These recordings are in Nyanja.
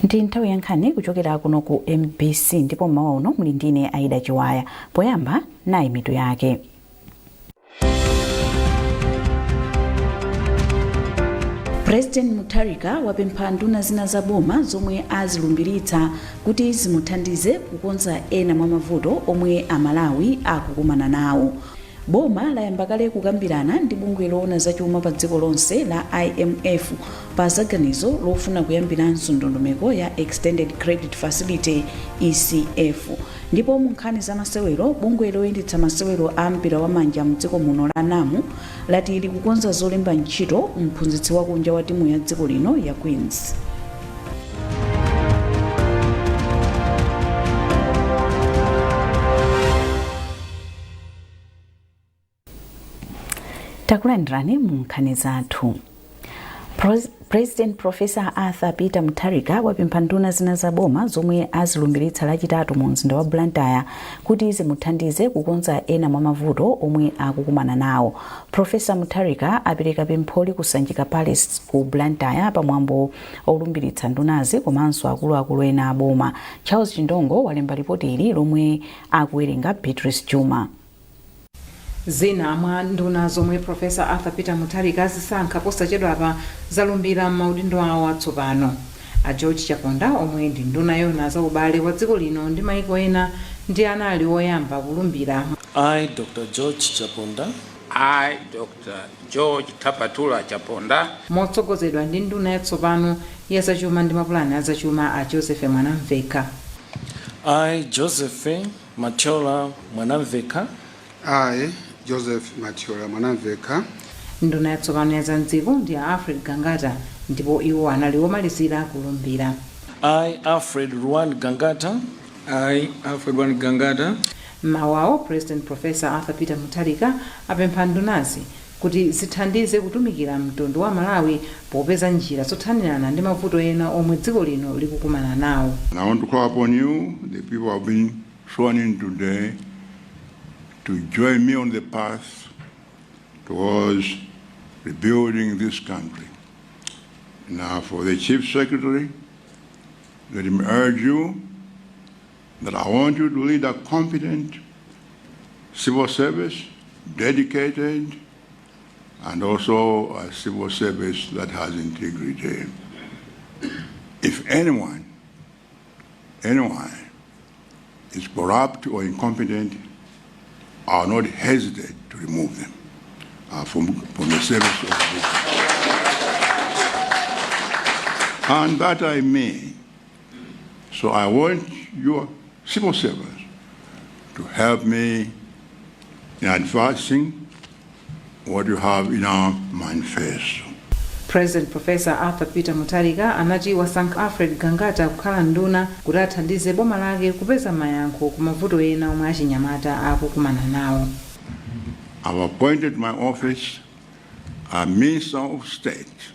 Ndi nthawi yankhani kuchokera kuno ku MBC ndipo mmawa uno muli ndine Aida Chiwaya. Poyamba nayi mitu yake. President Mutharika wapempha nduna zina za boma zomwe azilumbiritsa kuti zimuthandize kukonza ena mwa mavuto omwe Amalawi akukumana nawo. Boma layamba kale kukambirana ndi bungwe loona zachuma pa dziko lonse la IMF pa zaganizo lofuna kuyambiranso ndondomeko ya Extended Credit Facility ECF. Ndipo mu nkhani za masewero bungwe loyendetsa masewero a mpira wa manja mdziko muno la NAMU lati likukonza zolemba ntchito mphunzitsi wakunja wa timu ya dziko lino ya Queens. Takulandirani mu nkhani zathu. President Professor Arthur Peter Mutharika wapempha nduna zina za boma zomwe azilumbiritsa lachitatu mu mzinda wa Blantyre kuti zimuthandize kukonza ena mwa mavuto omwe akukumana nawo. Professor Mutharika apereka pempholi kusanjika Palace ku Blantyre pamwambo olumbiritsa ndunazi komanso akuluakulu ena aboma. Charles Chindongo walemba ripoti ili lomwe akuwerenga Beatrice Juma. Zina mwa nduna zomwe Professor Arthur Peter Mutharika azisankha posachedwa pa zalumbira maudindo awo atsopano. A George Chaponda omwe ndi nduna yona za ubale wa dziko lino ndi maiko ena ndi anali woyamba kulumbira. I, Dr. George Chaponda. I, Dr. George Tapatula Chaponda. Motsogozedwa ndi nduna yatsopano ya zachuma ndi mapulani a zachuma a Joseph Mwanamveka. I, Joseph Machola Mwanamveka. I, Joseph Machola Mwanamveka. Nduna yatsopano ya Zanzibar ndi Alfred Gangata ndipo iwo anali omalizira kulumbira. I, Alfred Rwand Gangata. I, Alfred Rwand Gangata. Mawawo President Professor Arthur Peter Mutharika apempha ndunazi kuti zithandize kutumikira mtundu wa Malawi popeza njira zothanirana ndi mavuto ena omwe dziko lino likukumana nawo. And I want to call upon you, the people who have been sworn in today, to join me on the path towards rebuilding this country. Now, for the Chief Secretary, let me urge you that I want you to lead a competent civil service, dedicated, and also a civil service that has integrity. If anyone is corrupt or incompetent, I will not hesitate to remove them from the service of this. And that I mean. So I want your civil servants to help me in advancing what you have in our manifesto. President Professor Arthur Peter Mutharika anati wasankha Alfred Gangata kukhala nduna kuti athandize boma lake kupeza mayankho ku mavuto ena omwe achinyamata akukumana nawo. I've appointed my office a Minister of State,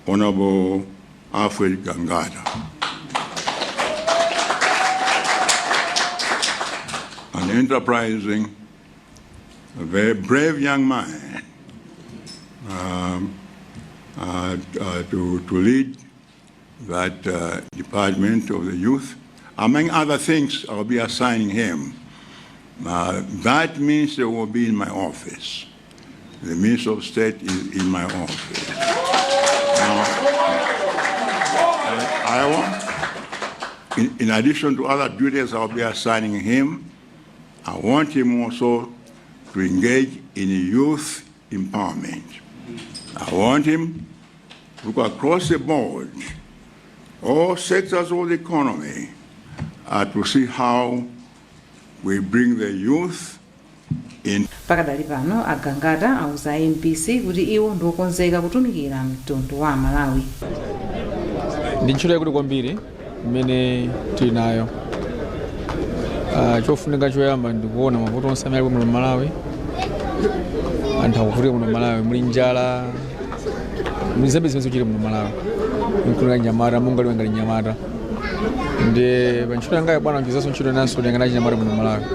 Honorable Alfred Gangata. An enterprising, a very brave young man to lead that Department of the Youth. Among other things, I'll be assigning him. That minister will be in my office. The Minister of State is in my office. Now, in addition to other duties I'll be assigning him, I want him also to engage in youth empowerment. I want him to go across the board, all sectors of the economy, to see how we bring the youth in. Pakadali pano Gangata auza MPC kuti iwo ndokonzeka kutumikira mtundu wa Malawi. Ndi ntchito yakuti kwambiri imene tili nayo. Chofunika choyamba ndikuona mavuto onse amene ali muno Malawi. Anthu akuvutika muno Malawi, muli njala, muli zambiri zimene zikuchitika muno Malawi. Nkulira nyamata, mungali wengali nyamata. Ndi ntchito yanga bwana ngizaso ntchito naso ndiyangana nyamata muno Malawi.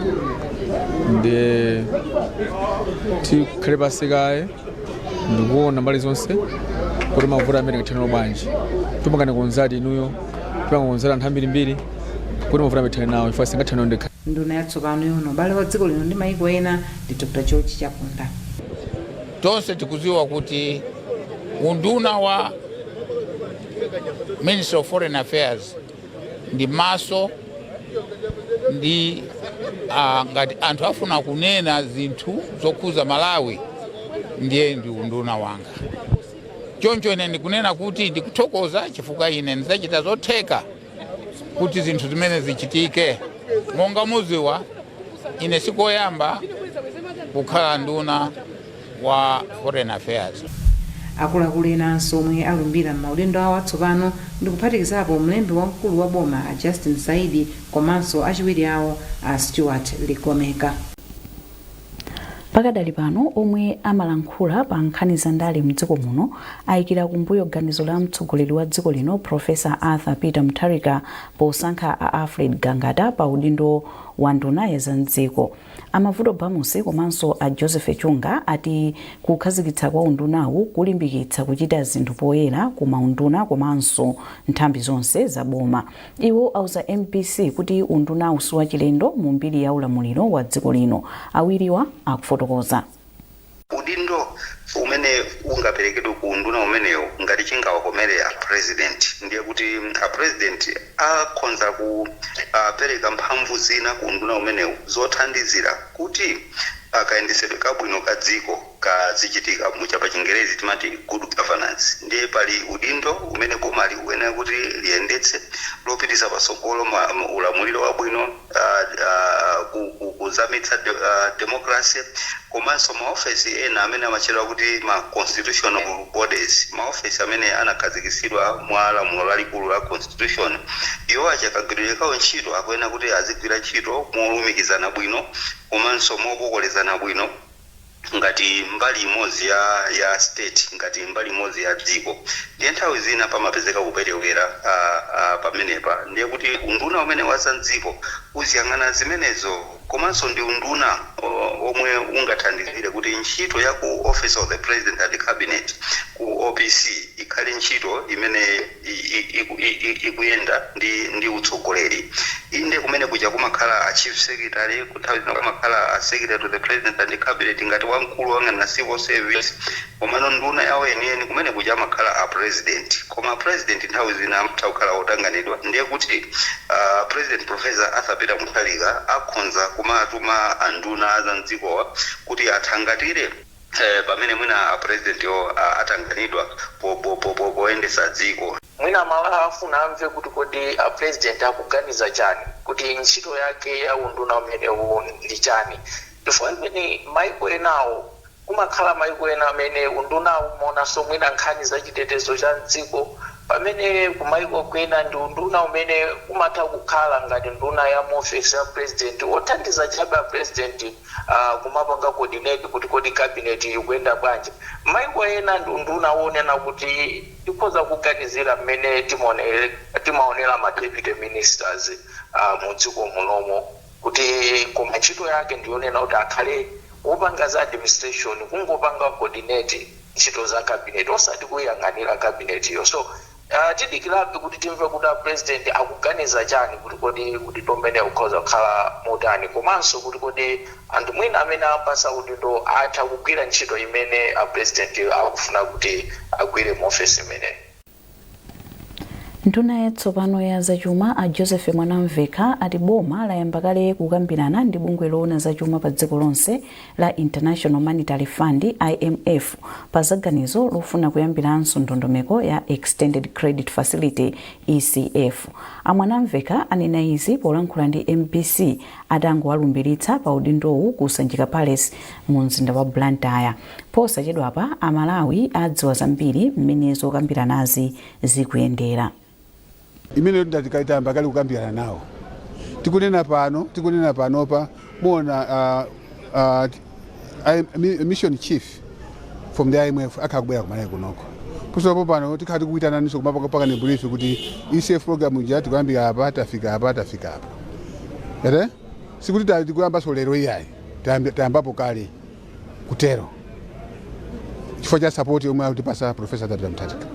Ndi tikhale pansi kaye ndikuona mbali zonse kuti mavuto amene ngathana bwanji. Tumangane konzati inuyo tipangonzera anthu ambirimbiri kuti mavuto amethane nawo chifukwa singathane ndekha. nduna yatsopano yono ubale wa dziko lino ndi mayiko ena ndi Dr. George Chaponda. tonse tikuziwa kuti unduna wa Ministry of Foreign Affairs ndi maso ndi ngati anthu afuna kunena zinthu zokhuza Malawi ndiye ndi unduna wanga. choncho ine ndikunena kuti ndikuthokoza chifukwa ine ndidzachita zotheka kuti zinthu zimene zichitike. monga muziwa ine sikoyamba kukhala nduna wa Foreign Affairs. akuluakulu enanso omwe alumbira m'maulendo awo atsopano ndi kuphatikizapo mlembi wamkulu wa boma a Justin Saidi komanso achiwiri awo a Stuart Likomeka. pakadali pano omwe amalankhula pa nkhani za ndale mdziko muno ayikira kumbuyo ganizo la mtsogoleri wa dziko lino Profesa Arthur Peter Mutharika posankha a Alfred Gangata pa udindo wa nduna ya zamdziko. Amavuto Bamusi komanso a Joseph Chunga ati kukhazikitsa kwa undunawu kulimbikitsa kuchita zinthu poyera kuma unduna komanso nthambi zonse za boma. Iwo auza MPC kuti undunawu si wachilendo mu mbiri ya ulamuliro wa dziko lino. Awiriwa akufotokoza. Udindo umene ungaperekedwe ku unduna umenewo ngati chingawakomere a president ndiye kuti a president akhonza kupereka mphamvu zina ku unduna umenewo zothandizira kuti akayendesedwe kabwino ka dziko kazichitika muchapa Chingerezi timati good governance. Ndiye pali udindo umene boma likuyenera kuti liyendetse lopitisa pasogolo ulamuliro wabwino, kuzamitsa democracy, komanso maofesi ena amene amachedwa kuti ma constitutional bodies, maofesi amene anakhazikitsidwa mwa lamulo lalikulu la constitution. Iwo achakagwiririkawo ntchito akuyenera kuti azigwira ntchito molumikizana bwino komanso mokokolezana bwino ngati mbali imodzi ya state, ngati mbali imodzi ya dziko. Ndiye nthawi zina pamapezeka kuperewera pamenepa. Ndiye kuti unduna umene wazamdziko uziyang'ana zimenezo komanso ndi unduna omwe ungathandizire kuti ntchito ya ku Office of the President and the Cabinet ku OPC ikhale ntchito imene ikuyenda ndi utsogoleri. Inde kumene kuja kumakhala a Chief Secretary, kuthawi zina kumakhala a Secretary to the President and the Cabinet ngati wamkulu wang'ana civil service, komano nduna yawo yeniyeni kumene kuja makhala a President. Koma President nthawi zina amtha kukhala otanganidwa. Ndiye kuti President Professor Arthur Peter Mutharika akhonza kumatuma anduna azamdzikowa kuti athangatire pamene mwina a president yo atanganidwa poyendesa dziko. Mwina mala afuna amve kuti kodi a president akuganiza chani, kuti ntchito yake ya unduna umenewu ndi chani. Chifukwa imene maiko enawo kumakhala maiko ena amene undunawu umaonanso mwina nkhani za chitetezo cha dziko, pamene kumaiko kwena ndi unduna umene umatha kukhala ngati nduna ya office ya president othandiza chabe a president kumapanga coordinate kuti kodi cabinet ikuyenda bwanji. Maiko ena ndi unduna wonena kuti tikhoza kuganizira mmene timaonera ma deputy ministers mu dziko munomo, kuti koma ntchito yake ndiyonena kuti akhale wopanga za administration, kungopanga coordinate ntchito za cabinet osati kuyang'anira cabinet yo. So tidikirabe kuti timve kuti a president akuganiza chani kuti kodi udindo umene ukhoza kukhala motani, komanso kuti kodi anthu mwina amene apasa udindo atha kugwira ntchito imene a president akufuna kuti agwire mu office imeneyi. Nduna yatsopano ya zachuma a Joseph Mwanamveka ati boma layamba kale kukambirana ndi bungwe loona zachuma pa dziko lonse la International Monetary Fund IMF pa zaganizo lofuna kuyambiranso ndondomeko ya Extended Credit Facility ECF. Mwanamveka anena izi polankhula ndi MPC atangowalumbiritsa pa udindowu ku Sanjika Palace mu mzinda wa Blantyre. Posachedwapa Amalawi adziwa zambiri mmene zokambiranazi zikuyendera. Imene ndikaitamba kali kukambirana nawo. Tikunena panopa bona mission chief from the IMF akakubwera kumalawi kunoko. Kusopo pano tikati kuitana niso kumapaka ne brief kuti ECF program ija tikuyambira apa tafika apa. Ere? Sikuti tikuyamba so lero iyayi. Tayambapo kale kutero. Chifukwa cha support yomwe akutipasa Professor Peter Mutharika.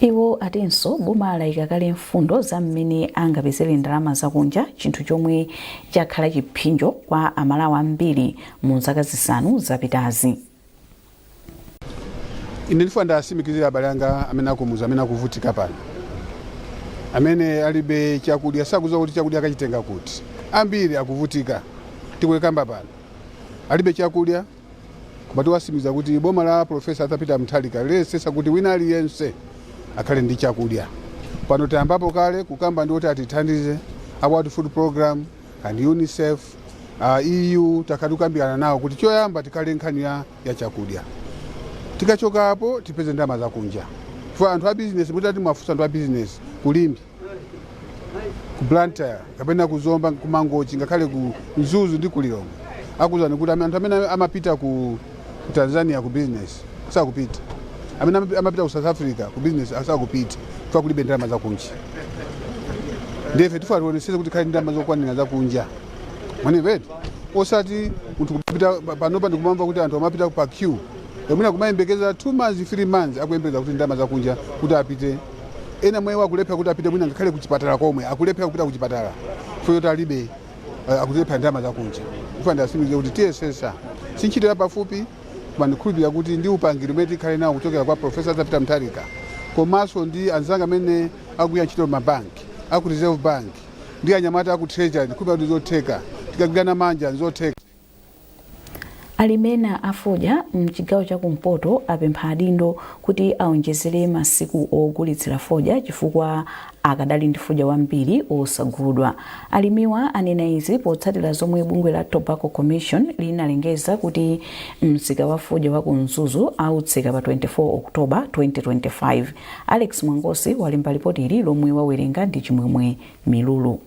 Iwo atinso boma layika kale mfundo za mmene angapezere ndalama zakunja, chinthu chomwe chakhala chiphinjo kwa amalawi ambiri mu zaka zisanu zapitazi. Ine ndifuna ndasimikizira abale anga amene akumuza amene akuvutika pano, amene alibe chakudya sakudziwa kuti chakudya akachitenga kuti. Ambiri akuvutika tikulekamba pano alibe chakudya, koma tiwasimikiza kuti boma la Profesa Arthur Peter Mutharika lesesa kuti wina aliyense akhale ndi chakudya. Pano tayambapo kale kukamba ndi oti atithandize a World Food Program and UNICEF, EU takadukambirana nawo kuti choyamba tikhale nkhani ya chakudya. Tikachokapo tipeze ndalama zakunja. For anthu a business mutati mafusa anthu a business kulimbi, ku Blantyre kapena kuzomba kumangochi ngakhale ku Mzuzu ndi kulilongo. Akuzani kuti anthu amene amapita ku Tanzania ku business sakupita. Amene amapita ku South Africa ku business asakupita. Kwa kulibe ndalama zakunja. Ndefe tifaonetsetse kuti khali ndalama zokwanira zakunja. Mwanevetu osati munthu kupita panopa ndikumamva kuti anthu amapita pa queue. Yomuna kumayembekeza 2 months 3 months akuyembekeza kuti ndalama zakunja kuti apite. Ena mwe wakulepha kuti apite mwina ngakhale kuchipatala komwe akulepha kupita kuchipatala. Foyota alibe akulepha ndalama zakunja. Kufuna ndasimikizira kuti TSS sinchito ya pafupi manikhulupirira kuti ndi upangiri umene tikhale nawo kuchokera kwa Profesa Arthur Peter Mutharika, komanso ndi anzanga amene akuya ntchito mabanki, aku Reserve Bank, ndi anyamata aku Treasury ndikupira kuti zotheka tikagwirana manja nzotheka. Alimena afodya mchigawo cha kumpoto apempha adindo kuti aonjezere masiku ogulitsira fodya chifukwa akadali ndi fodya wambiri osagulidwa. Alimiwa anena izi potsatira zomwe bungwe la Tobacco Commission linalengeza kuti msika wa fodya wa ku Mzuzu autseka pa 24 Oktoba 2025. Alex Mwangosi walemba ripoti ili lomwe wawerenga ndi Chimwemwe Milulu.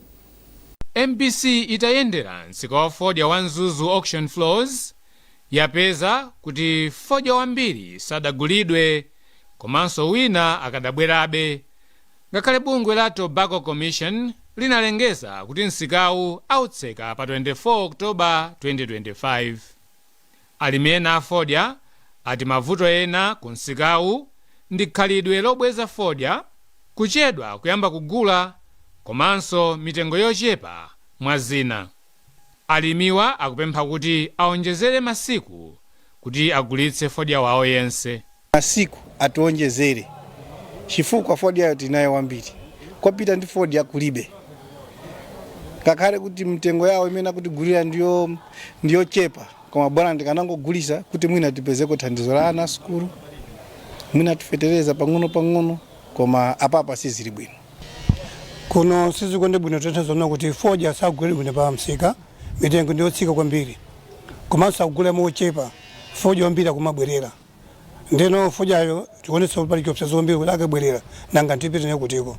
MPC itayendera msika wa fodya wa Mzuzu auction floors yapeza kuti fodya wambiri sadagulidwe, komanso wina akadabwerabe. Ngakhale bungwe la Tobacco Commission linalengeza kuti msikawu autseka pa 24 Oktoba 2025. Alimena afodya ati mavuto ena ku msikawu ndi khalidwe lobweza fodya, kuchedwa kuyamba kugula, komanso mitengo yochepa mwa zina. Alimiwa akupempha kuti aonjezere masiku kuti agulitse fodya wawo yense. Masiku atuonjezere chifukwa fodya tinayo wambiri, kopita ndi fodya kulibe. Ngakhale kuti mtengo yawo imene akutigulira ndiyo chepa, koma bwana ndikanangogulisa kuti mwina tipezeko thandizo la ana sukulu, mwina tifetereza pang'ono, koma apapa sizili bwino. Kuno sizikonde bwino totezona kuti fodya sagule bwino pa msika, mitengo ndiyo tsika kwambiri. Komanso agule mochepa, fodya wambiri kumabwerera. Ndeno fodya yo tikuonesa pali chopsa zombiri kulaka bwerera nanga ntipite nekutiko.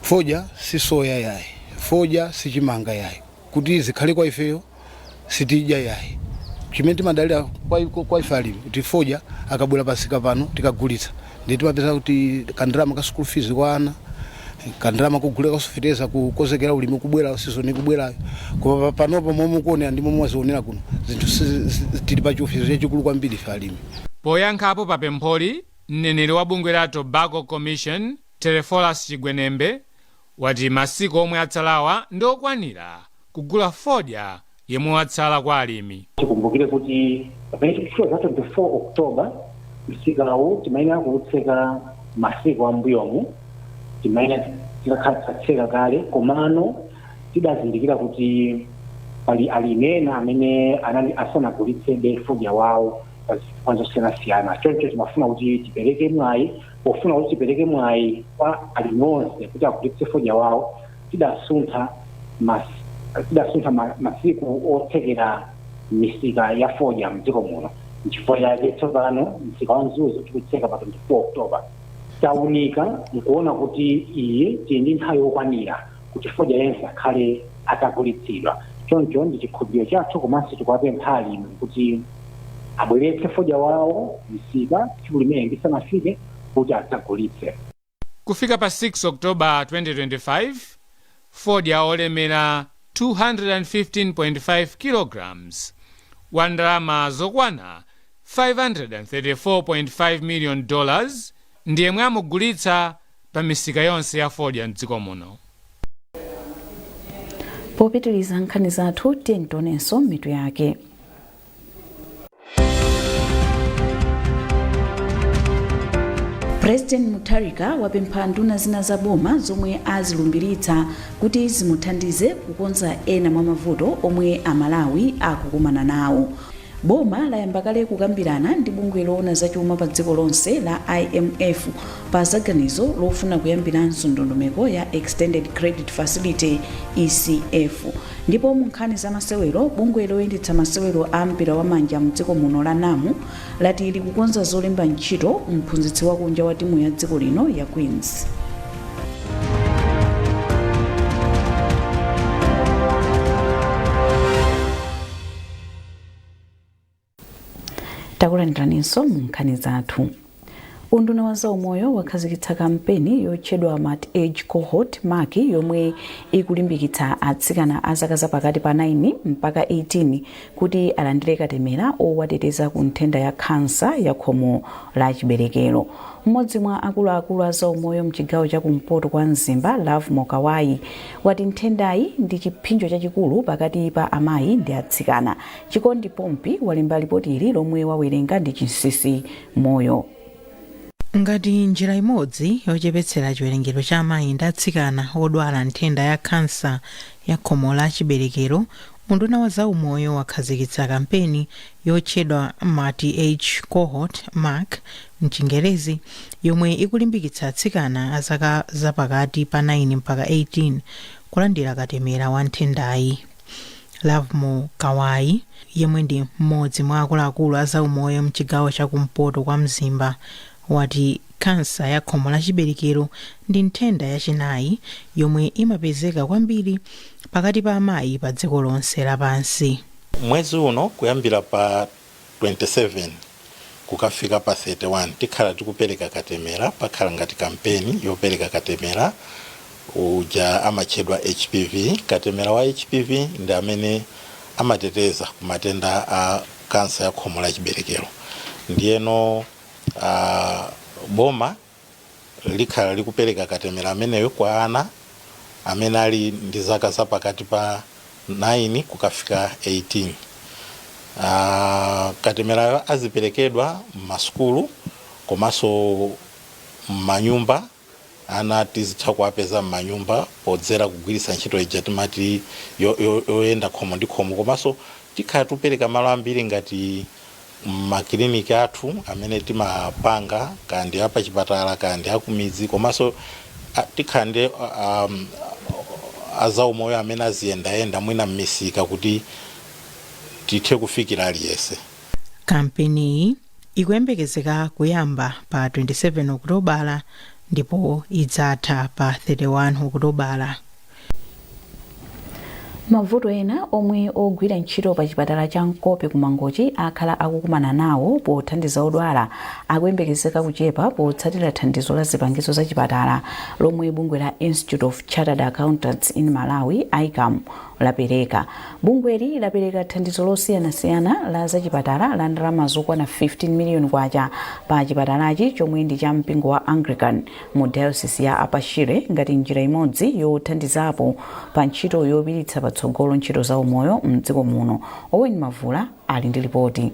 Fodya si soya yayi, fodya si chimanga yayi, kuti zikhale kwa ifeyo sitidya yayi. Chimene timadalira kwa ifali kuti fodya akabwera pasika pano tikagulitsa, ndi timapeza kuti kandalama ka school fees kwa ana, kandalama kugula kosofeteza kukozekera ulimi kubwera season kubwera, koma panopo momwe kuonera ndi momwe wazionera kuno zinthu tili pa chiofisi chikulu kwambiri falimi. Poyankhapo pa pempholi, mneneri wa bungwe la Tobacco Commission Telefolas Chigwenembe wati masiku omwe atsalawa ndokwanira kugula fodya yemwe watsala kwa alimi. Tikumbukire kuti pamene tikufika za 24 Oktoba msikawu timayenera kuutseka masiku ambuyomu, timayenera tikakhatseka kale, komano tidazindikira kuti pali alimena amene asanagulitsebe fodya wawo kwanza siyana. Choncho timafuna kuti tipereke mwayi, pofuna kuti tipereke mwayi kwa alimose kuti agulitse fodya wawo, tidasuntha masiku othekera misika ya fodya mdziko muno. Chifukwa chake tsopano msika wa Mzuzu tikutseka pa 24 Oktoba. Tawunika nkuona kuti iye tili ndi nthawi yokwanira kuti fodya yense akhale atagulitsidwa. Choncho ndi chikhulupiriro chathu, komanso tikuwapempha alimi kuti abweretse fodya wawo misika tsiku limene lisanafike kuti adzagulitse. Kufika pa 6 Oktoba 2025, fodya olemera 215.5 kilograms wa ndalama zokwana $534.5 million ndiye mwamugulitsa pa misika yonse ya fodya mdziko muno. Popitiliza nkhani zathu tientonenso mitu yake. President Mutharika wapempha nduna zina za boma zomwe azilumbiritsa kuti zimuthandize kukonza ena mwa mavuto omwe Amalawi akukumana nawo. Boma layamba kale kukambirana ndi bungwe loona zachuma pa dziko lonse la IMF pa zaganizo lofuna kuyambiranso ndondomeko ya Extended Credit Facility ECF. Ndipo mu nkhani za masewero, bungwe loyendetsa masewero a mpira wa manja mdziko muno la NAMU lati likukonza zolemba ntchito mphunzitsi wakunja wa timu ya dziko lino ya Queens. Takulandiranso mu nkhani zathu. Unduna wa zaumoyo wakhazikitsa kampeni yotchedwa Mat Age Cohort MAC yomwe ikulimbikitsa atsikana a zaka zapakati pa 9 mpaka 18 kuti alandire katemera owateteza ku nthenda ya kansa ya khomo la chiberekero. Mmodzi mwa akuluakulu a zaumoyo mchigawo cha kumpoto kwa Mzimba, Love Mokawai, wati nthendayi ndi chiphinjo chachikulu pakati pa amayi ndi atsikana. Chikondi Pompi walemba ripoti ili lomwe wawerenga ndi Chinsinsi Moyo. Ngati njira imodzi yochepetsera chiwerengero cha amayi ndi atsikana odwala nthenda ya kansa ya khomo la chiberekero, unduna wa zaumoyo wakhazikitsa kampeni yotchedwa Mat Age Cohort MAC mchingerezi, yomwe ikulimbikitsa atsikana a zaka zapakati pa 9 mpaka 18 kulandira katemera wa nthendayi. Love Mokawai, yemwe ndi mmodzi mwa akuluakulu a zaumoyo mchigawo cha kumpoto kwa Mzimba, wati kansa ya khomo la chiberekero ndi nthenda yachinayi yomwe imapezeka kwambiri pakati pa amayi pa dziko lonse lapansi. Mwezi uno kuyambira pa 27 kukafika pa 31 tikhala tikupereka katemera, pakhala ngati kampeni yopereka katemera uja amatchedwa HPV. Katemera wa HPV ndi amene amateteza ku matenda a kansa ya khomo la chiberekero. Ndiyeno boma likhala likupereka katemera ameneyo kwa ana amene ali ndi zaka zapakati pa 9 kukafika 18. Katemerayo aziperekedwa m'masukulu komanso m'manyumba, ana tizitha kuwapeza m'manyumba podzera kugwiritsa ntchito ija timati yoyenda khomo ndi khomo, komanso tikhala tupereka malo ambiri ngati makiliniki athu amene timapanga kandi apa chipatala kandi akumidzi, komanso tikhande azaumoyo amene aziyendayenda mwina m'misika kuti tithe kufikira aliyense. Kampeni ikuyembekezeka kuyamba pa 27 Okutobala ndipo idzatha pa 31 Okutobala. Mavuto ena omwe ogwira ntchito pa chipatala cha Nkope ku Mangochi akhala akukumana nawo pothandiza odwala akuyembekezeka kuchepa potsatira thandizo la zipangizo za chipatala lomwe bungwe la Institute of Chartered Accountants in Malawi ICAM lapereka. Bungweli lapereka thandizo losiyanasiyana la za chipatala la ndalama zokwana 15 miliyoni kwacha pa chipatalachi chomwe ndi cha mpingo wa Anglican mu diocese ya Apashire ngati njira imodzi yothandizapo pa ntchito yopiritsa patsogolo ntchito za umoyo mdziko muno. Owen Mavula ali ndi ripoti.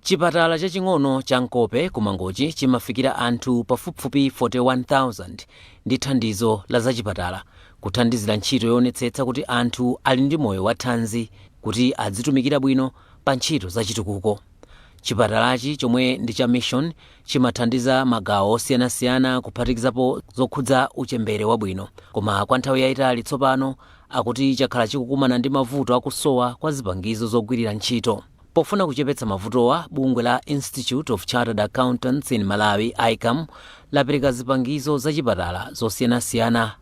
Chipatala chaching'ono cha Nkope ku Mangochi chimafikira anthu pafupifupi 41,000 ndi thandizo la zachipatala kuthandizira ntchito yoonetsetsa kuti anthu ali ndi moyo wathanzi kuti adzitumikira bwino pa ntchito zachitukuko. Chipatalachi chomwe ndi cha mission chimathandiza magawo osiyanasiyana kuphatikizapo zokhudza uchembere wabwino, koma kwa nthawi yayitali tsopano akuti chakhala chikukumana ndi mavuto akusowa kwa zipangizo zogwirira ntchito. Pofuna kuchepetsa mavutowa, bungwe la Institute of Chartered Accountants in Malawi ICAM lapereka zipangizo za chipatala zosiyanasiyana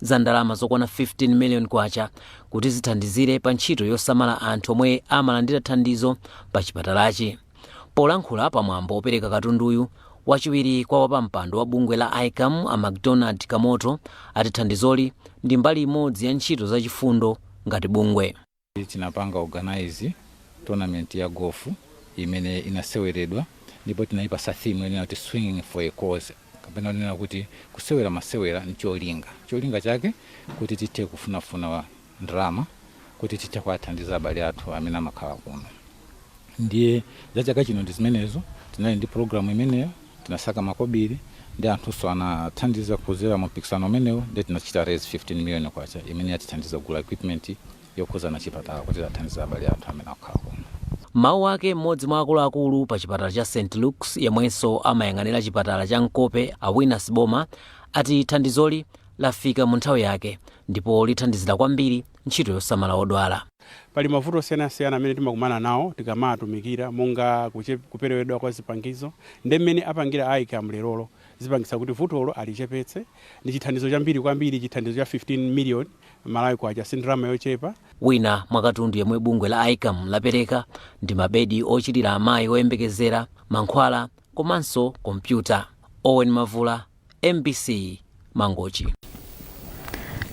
za ndalama zokwana 15 miliyoni kwacha kuti zithandizire pa ntchito yosamala anthu omwe amalandira thandizo pa chipatalachi. Polankhula pamwambo opereka katunduyu, wachiwiri kwa wapampando wa bungwe la ICAM a McDonald Kamoto ati thandizoli ndi mbali imodzi ya ntchito zachifundo ngati bungwe. Tinapanga organize tournament ya golf imene inaseweredwa ndipo tinayipasa theme yenena kuti swinging for a cause, kapena nena kuti kusewera masewera ni cholinga chake kuti tithe kufunafuna ndalama kuti tithe kuwathandiza abale athu amene amakhala kuno. Ndiye za chaka chino ndi zimenezo, tinali ndi programu imeneyo, tinasaka makobiri ndi anthuso anathandiza kuzera mu mpikisano umenewo, ndi tinachita raise 15 million kwacha imene yatithandiza kugula equipment yokhuza na chipatala kuti athandiza abale athu amene akhala kuno. Mawu ake mmodzi mwa akuluakulu pa chipatala cha St. Luke's yemwenso amayang'anira chipatala cha Nkope a Winners Boma ati thandizoli lafika mu nthawi yake ndipo lithandizira kwambiri ntchito yosamala odwala. Pali mavuto osiyanasiyana amene timakumana nawo tikamatumikira monga kuperewedwa kwa zipangizo ndi mmene apangira AICAM lerolo zipangisa kuti vutolo alichepetse ndi chithandizo chambiri kwambiri, chithandizo cha 15 million Malawi kwacha sindrama yochepa. Wina mwakatundu yemwe bungwe la AICAM lapereka ndi mabedi ochitira amayi oyembekezera, mankhwala komanso kompyuta. Owen Mavula, MBC Mangochi.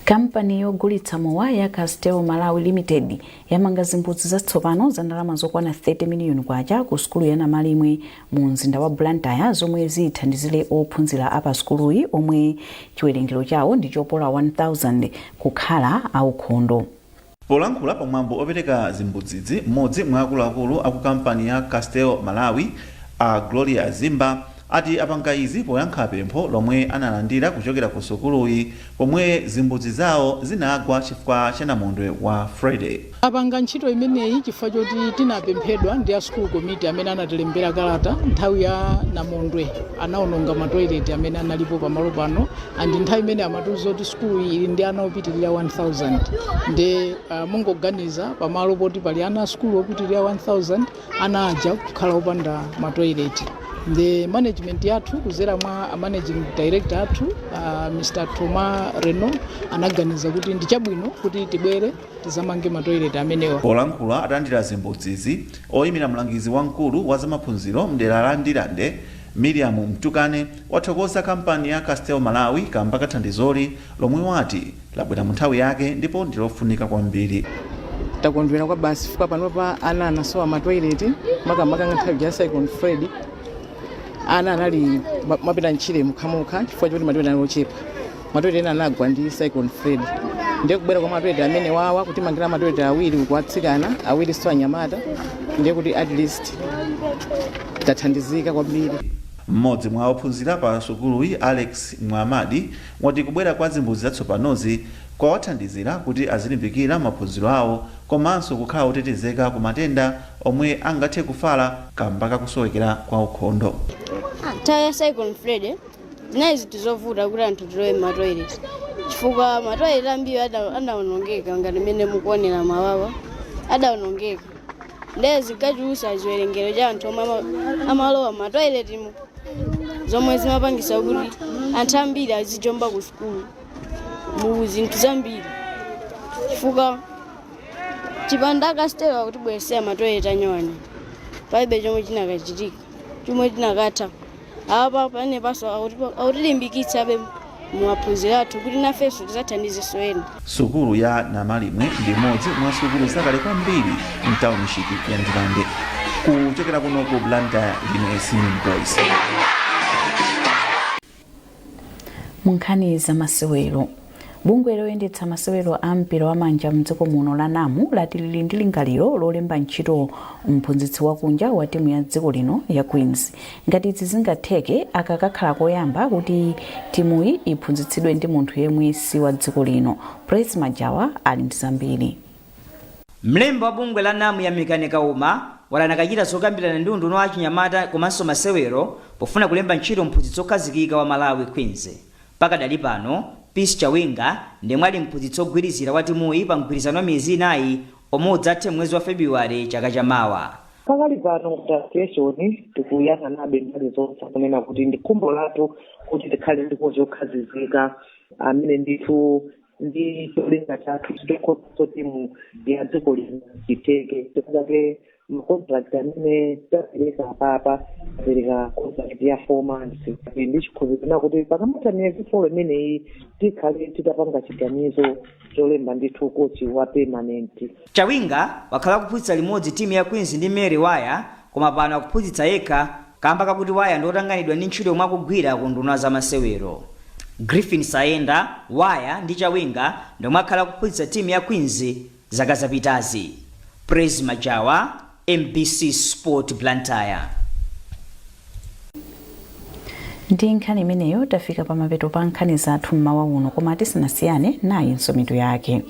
Kampani yogulitsa mowa ya Castel Malawi Limited yamanga zimbudzi zatsopano za ndalama zokwana 30 miliyoni kwacha ku sukulu ya Namalimwe mu mzinda wa Blantyre zomwe zithandizire ophunzira apa sukuluyi omwe chiwerengero chawo ndi chopola 1000 kukhala aukhondo. Polankhula pamwambo opereka zimbudzizi, mmodzi mwa akuluakulu aku kampani ya Castel Malawi a Gloria Zimba ati apanga izi poyankha pempho lomwe analandira kuchokera ku sukuluyi pomwe zimbudzi zawo zinagwa chifukwa cha namondwe wa Friday. Apanga ntchito imeneyi chifukwa choti tinapemphedwa ndi a school committee amene anatilembera kalata nthawi ya namondwe anaononga matoileti amene analipo pamalo pano, andi nthawi imene amatiuza kuti school ili ndi ana opitirira 1000 ndi mungoganiza pamalo poti pali ana school opitirira 1000 ana aja kukhala opanda matoileti. The management yathu kuzera mwa managing director athu Mr. Thomas Reno anaganiza kuti ndi chabwino kuti tibwere tizamange matoileti amenewa. Polankhula atandira zimbudzizi oyimira mlangizi wamkulu wa zamaphunziro mdera la Ndirande Miriam Mtukane wathokoza kampani ya Castel Malawi kamba kathandizoli lomwe wati labwera mu nthawi yake ndipo ndilofunika kwambiri. Takondwera kwa basi fika panopa ana anasowa matoileti makamaka nthawi ya Cyclone Freddy ana anali mapita ntchire mukhamukha chifukwa choti matoileti anochepa. Matoileti anagwa ndi Cyclone Freddy ndiye kubwera kwa matoileti amene wawa kuti mangira matoileti awiri kuatsikana awiri so anyamata ndiye kuti at least tathandizika kwambiri. Mmodzi mwa ophunzira pa sukuluyi Alex Mwamadi wati kubwera kwa zimbudzi zatsopanozi kwawathandizira kuti azilimbikira maphunziro awo komanso kukhala otetezeka ku matenda omwe angathe kufala kamba kakusowekera kwa ukhondo. Nthawi ya Cyclone Freddy zinali zinthu zovuta kuti anthu tilowe matoileti chifukwa matoileti ambiri adaonongeka ngati mmene mukuonera mawawa adaonongeka. Ndiye zikachulusa chiwerengero cha anthu omwe amalowa matoileti zomwe zimapangisa kuti anthu ambiri azijomba ku sukulu mu zinthu zambiri chifukwa chipanda Castel kutibweresera matoileti anyowani palibe chomwe chinakachitika chomwe tinakatha apa pane paso autilimbikitsa abe mumaphunziro athu kuti nafenso tizathandizenso ena. Sukulu ya Namalimwe ndi imodzi mwa sukulu zakale kwambiri mtauniship ya Ndirande. Kuchokera kuno ku Blantyre ine Simon Boys. Munkhani za masewero. Bungwe loyendetsa masewero a mpira wa manja mdziko muno la NAMU lati lili ndi lingaliro lolemba ntchito mphunzitsi wakunja wa timu ya dziko lino ya Queens. Ngati izi zingatheke akakakhala koyamba kuti timuyi iphunzitsidwe ndi munthu yemwe si wa dziko lino. Praise Majawa ali ndi zambiri. Mlembi wa bungwe la NAMU ya Mikanika Uma walanakachita zokambirana ndi unduna wa chinyamata komanso masewero pofuna kulemba ntchito mphunzitsi okhazikika wa Malawi Queens. Pakadali pano Peace Chawinga ndi mwali mphunzitsi ogwirizira wa timuyi pa mgwirizano wa miyezi 4 omwe udzathe mwezi wa Februwale chaka chamawa. Pakali pano station tikuyang'anabe mbali zonse kunena kuti ndi khumbo lathu kuti tikhale ndikozokhazikika amene ndithu ndi cholinga chathu tikukhotso timu ya dziko lino chiteke tikake contract amene tapereka papa tapereka contract ya 4 months ndi chikhulupiriro kuti pakamata miyezi 4 imeneyi tikhale titapanga chiganizo cholemba ndithu kochi wa permanent. Chawinga wakhala kuphunzitsa limodzi timu ya Queens ndi Mary Waya koma pano akuphunzitsa yekha kamba kakuti waya ndiotanganidwa ndi ntchito yomwe akugwira ku nduna za masewero. Griffin Sayenda waya ndi chawinga ndomwe akhala kuphunzitsa timu ya Queens zaka zapitazi. Praise Majawa, MBC Sport Blantyre. Ndi nkhani imeneyo tafika pamapeto pa nkhani zathu mmawa uno, koma tisanasiyane nayi mitu yake.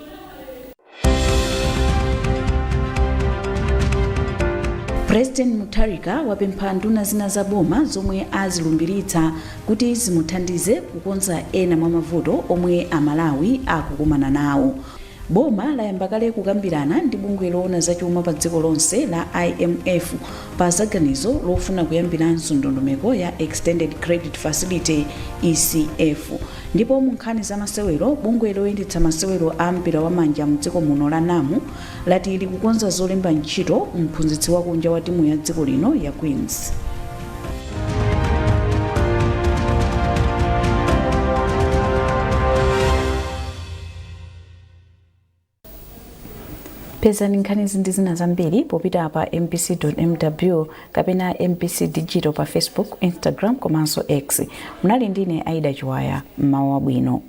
President Mutharika wapempha nduna zina za boma zomwe azilumbiritsa kuti zimuthandize kukonza ena mwa mavuto omwe Amalawi akukumana nawo. Boma layamba kale kukambirana ndi bungwe loona zachuma pa dziko lonse la IMF pa zaganizo lofuna kuyambiranso ndondomeko ya Extended Credit Facility ECF. Ndipo mu nkhani za masewero, bungwe loyendetsa masewero a mpira wa manja mu dziko muno la NAMU lati likukonza zolemba ntchito mphunzitsi wakunja wa timu ya dziko lino ya Queens. Pezani nkhani ndi zina zambiri popita pa mpc.mw kapena MPC Digital pa Facebook, Instagram komanso X. Munali ndine Aida Chiwaya, mmawa wabwino.